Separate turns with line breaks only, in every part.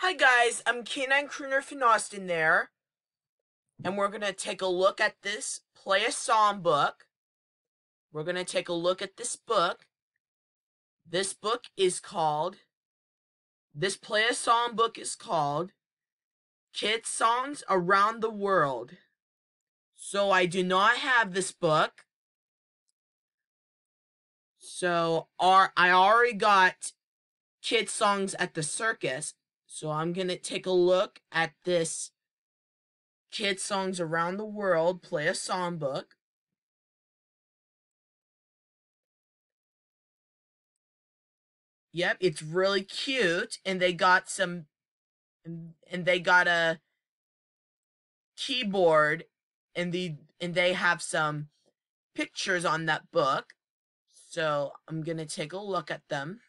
Hi guys, I'm Canine Crooner from Austin there, and we're gonna take a look at this Play a Song book. We're gonna take a look at this book. This Play a Song book is called Kids Songs Around the World. So I do not have this book. I already got Kids Songs at the circus. So I'm gonna take a look at this Kids Songs Around the World Play a Song book. Yep, it's really cute, and they got a keyboard, and they have some pictures on that book. So I'm gonna take a look at them.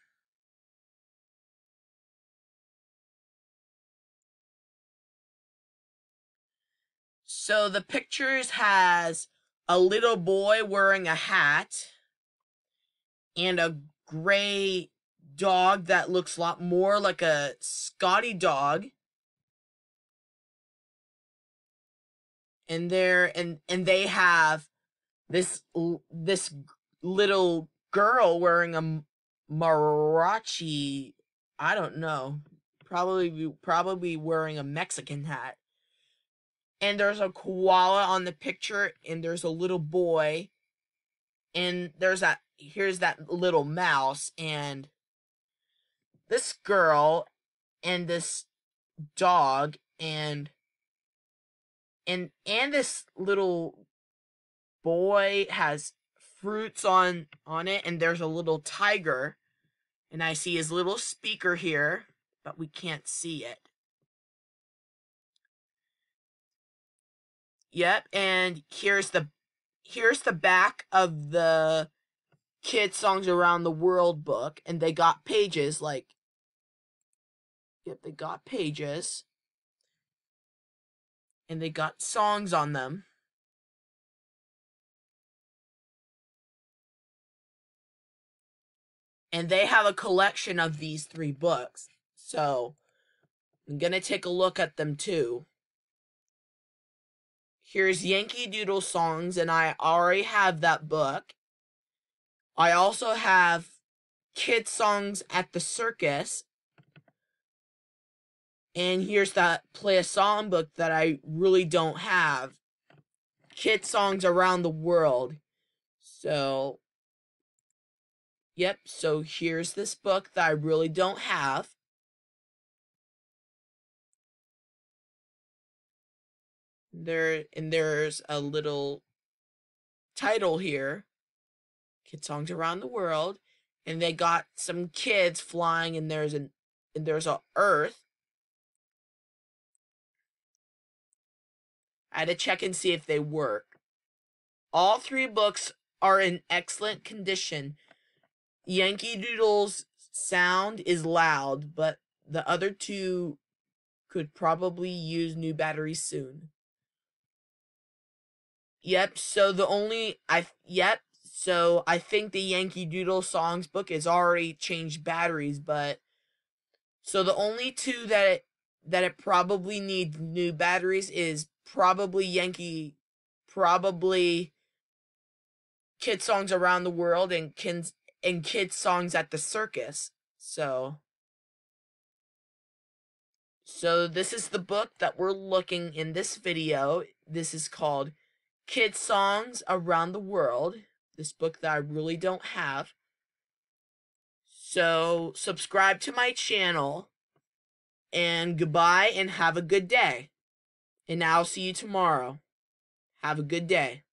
So the pictures has a little boy wearing a hat and a gray dog that looks a lot more like a Scotty dog. And they have this little girl wearing a Marachi, I don't know, probably wearing a Mexican hat. And there's a koala on the picture, and there's a little boy, and here's that little mouse, and this girl, and this dog, and this little boy has fruits on it, and there's a little tiger, and I see his little speaker here, but we can't see it. Yep, and here's the back of the Kids Songs Around the World book, and they got pages they got pages, and they got songs on them. And they have a collection of these 3 books. So I'm going to take a look at them too. Here's Yankee Doodle Songs, and I already have that book. I also have Kids Songs at the Circus. And here's that Play a Song book that I really don't have. Kids Songs Around the World. So, yep, so here's this book that I really don't have. There's a little title here, Kids Songs Around the World, and they got some kids flying, and there's a Earth. I had to check and see if they work. All 3 books are in excellent condition. Yankee Doodle's sound is loud, but the other 2 could probably use new batteries soon. Yep, so I think the Yankee Doodle Songs book has already changed batteries, but so the only 2 that it probably needs new batteries is probably Kid Songs Around the World and Kid Songs at the Circus. So this is the book that we're looking in this video. This is called Kid Songs Around the World. This book that I really don't have. So subscribe to my channel, and goodbye, and have a good day. And I'll see you tomorrow. Have a good day.